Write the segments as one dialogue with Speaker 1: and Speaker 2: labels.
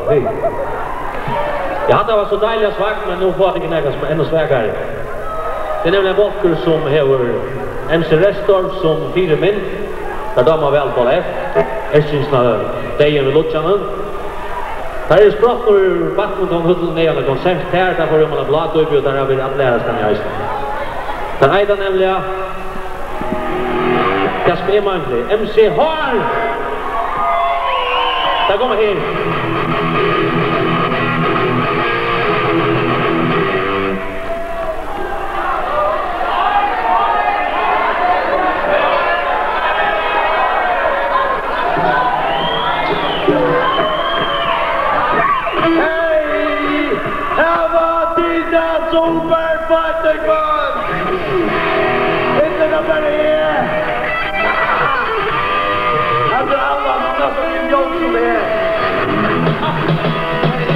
Speaker 1: Hej. Jag hade varit så dejliga svagt, men nu får jag inte näga som är ännu svagare. Det är nämligen Volker som har MC Restorff som 4 min. Där damer väl på F. Ersynsna dejen vid Lutsjanen. Här är språk ur badmintonhudden ner med konsert här. Där får man en blad upp och där har vi att lära sig den i Island. Den ena nämligen Kasper Emankli, MC Har! Där kommer här.
Speaker 2: Superfightergård! Inte något där är! Jag tror alla många som är jobb som är.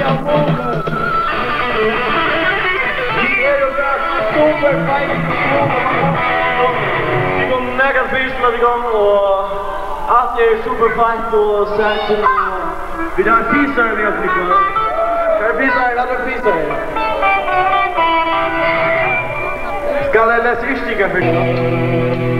Speaker 2: Jag vågar. Vi är ju där superfightergård. Vi går mega spysla vi går och allt är superfight och särskilt. Vi har en pisare med oss ikväll. Kan du pisare? Vad är pisare? Skal jeg lese ystiga for det?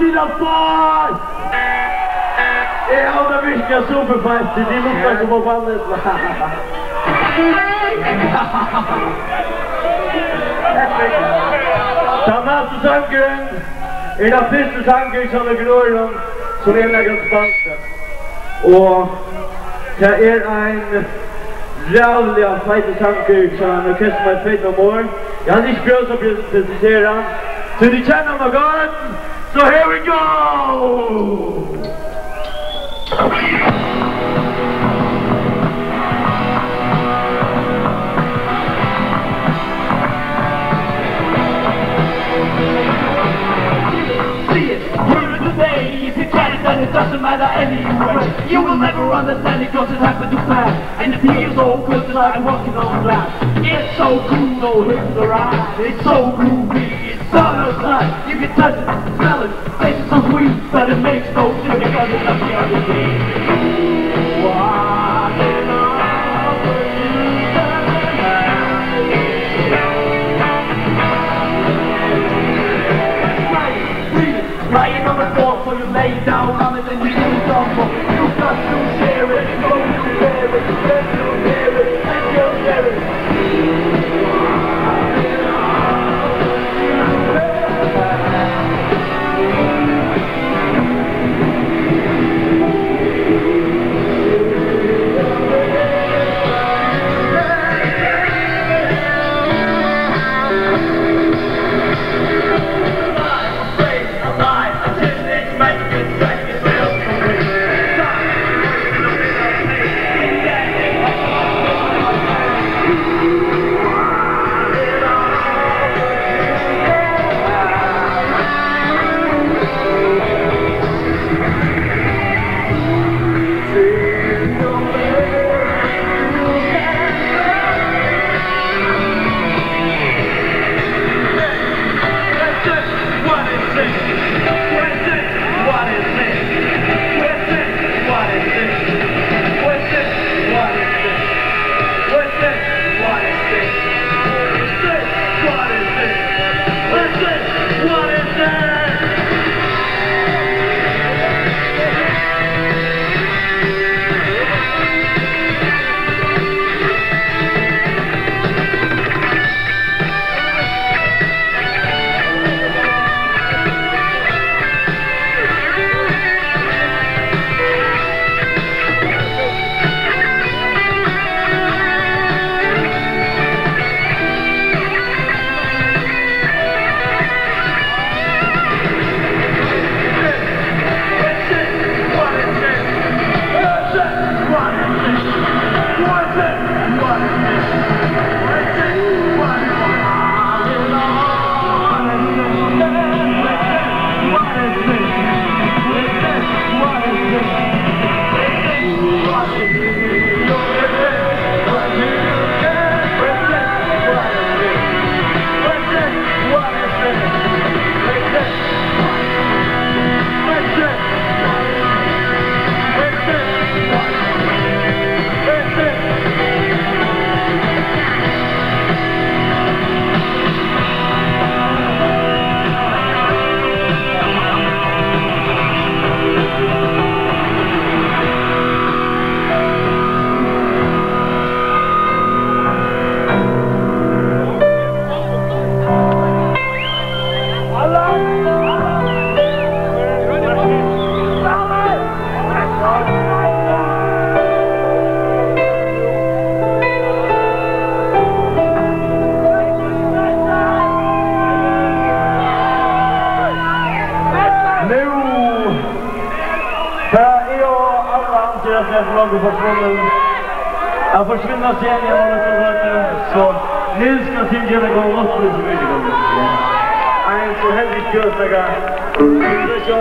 Speaker 2: sida spår! Ja, det viktiga superfight, det luktar som på bandet. Den nästa sangren är den första sangren som är glören som är lägger spalten. Och det är en rävliga fight-sanger som är kast med Fate No More. Jag har inte björn som presenterar. Så ni känner mig gott, så here we go!
Speaker 3: Then it doesn't matter anyway. You will never understand it cause it happened too fast. And it feels so good that I'm walking on glass. It's so cool, no hit the ride. It's so groovy, it's summertime. You can touch it, smell it, taste it so sweet. But it makes no difference because it's not the other thing. Walking on lying on the floor, so you lay down on it and you do stumble. You got to share it, so you share it, then you hear it, and you'll share it.
Speaker 2: Jag försvinner sen jag håller på att så nu ska tillgänna gå upp så mycket gånger. Jag är så heldigt gött att jag inte så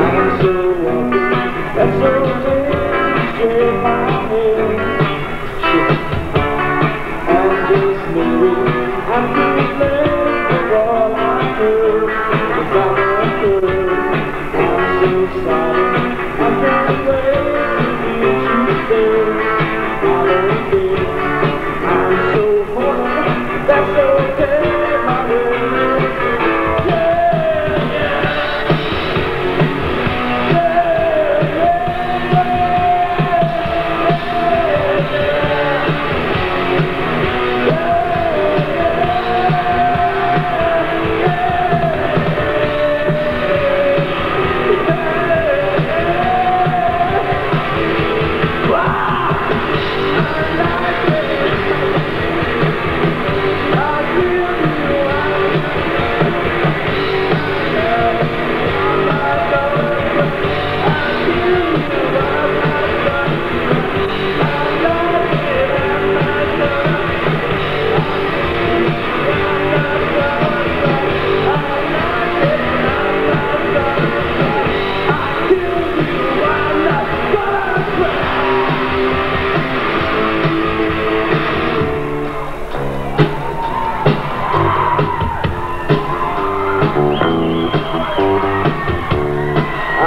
Speaker 2: I'm so happy, that's so shake my head. I'm just maybe I'm too late for all I heard. Cause I'm a hurt. I'm so sorry, I can't wait to meet you there. I don't care, I'm so horrible, that's okay, my love.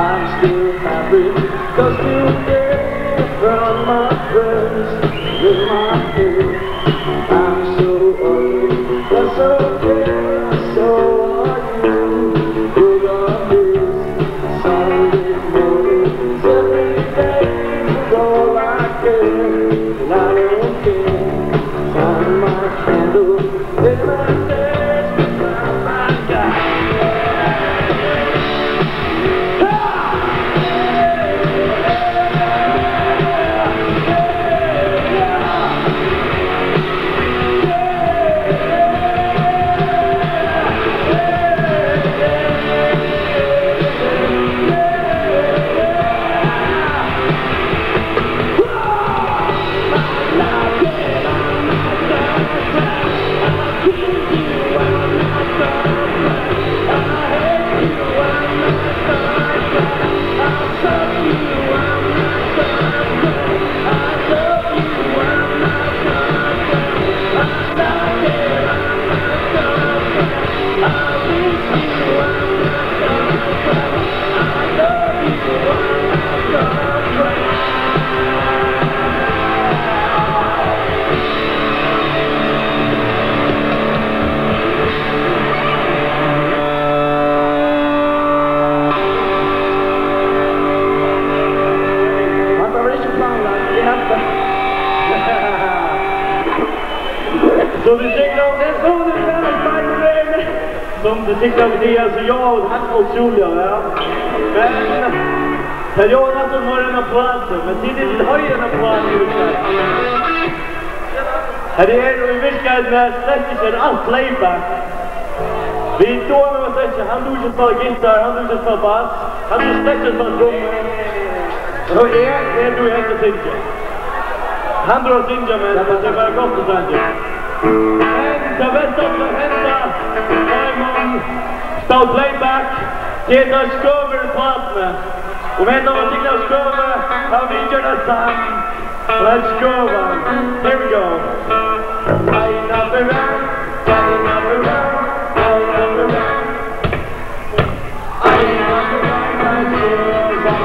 Speaker 2: I'm still happy, cause today from my friends with my head. I'm so ugly, that's okay, so are you. Good on this Sunday mornings, every day is all I care. And I don't care, find my candle in my days without my guy. Så vi tycker om det som du kan Spider-Man. Som du tycker om det, alltså jag och han otroliga, ja. Men Per Jonasson har en applåd, men tidigt har ju en applåd i utgången. Här är och vi viskar med släckisen allt playback. Vi står med oss släckisen, han dog inte spela gitarr, han dog inte spela bass, han dog släckisen spela trummor. Och är du inte synka. Han drar synka med det är bara gott att synka. Men det bästa som hända Simon stod playback till att skover platna. Och vet om att jag skover har vi gjort det sam. Let's go on. Here we go. Line up around, line up around, line up around. Line up around, let's go on.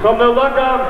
Speaker 2: Kom nu bakom.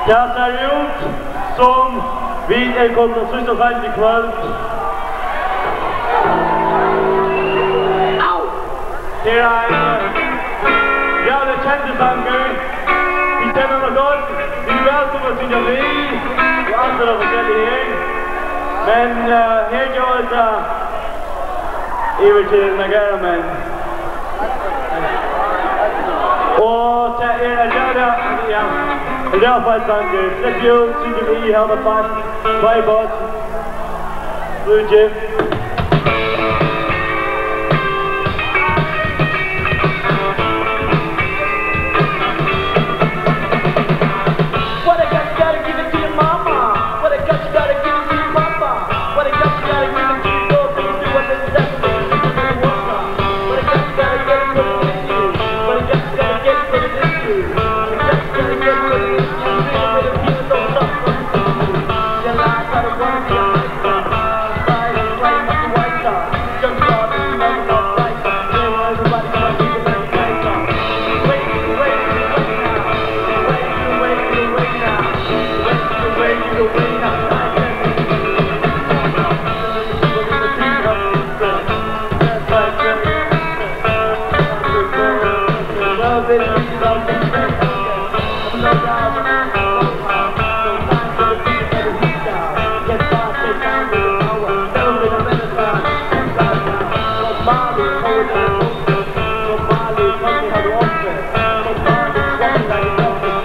Speaker 2: Det ser ut som vi kommet til siste sent i kveld. Det en jævlig kjentesanger. Vi sender noe godt. Vi velkommen til å bli og andre forskjellige her. Men her gjør det over til Nagaramen. Og det Ralph-sanger, Flip You, CGV, Helmet Fast, Playbot, Blue Jim.
Speaker 3: What I got, you gotta give it to your mama. What I got, you gotta give it to your papa. What I got, you gotta give it to your girlfriend. Do what they say. What I got, you gotta get it for the issue. What I got, you gotta get it for the issue. Love it,
Speaker 2: me how to offset. So far, it's running like it's offset.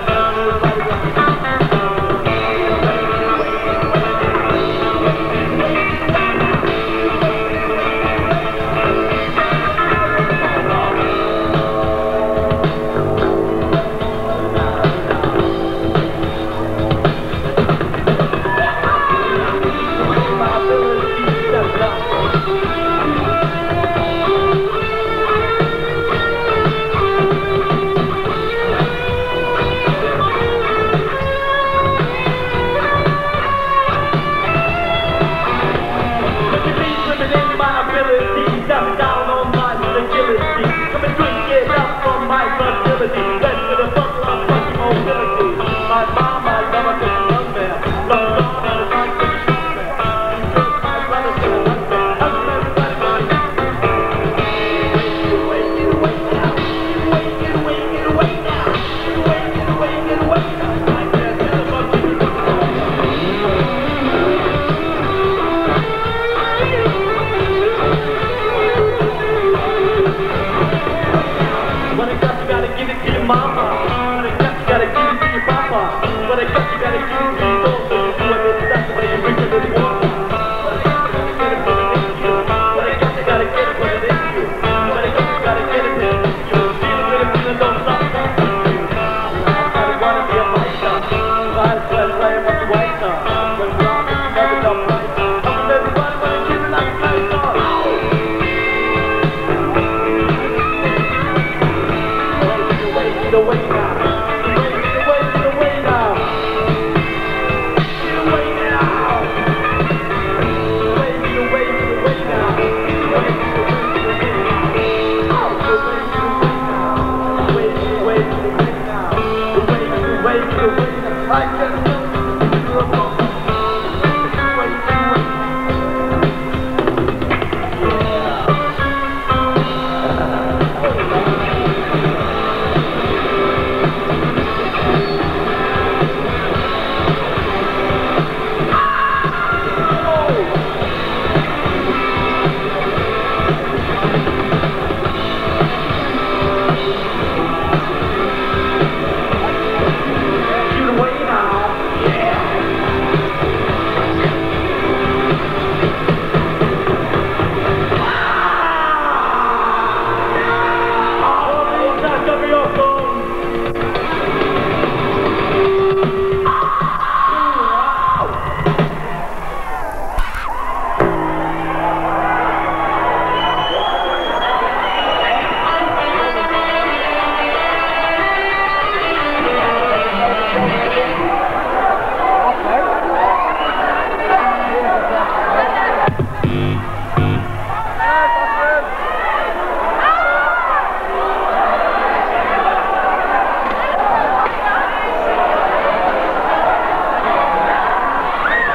Speaker 2: The way now.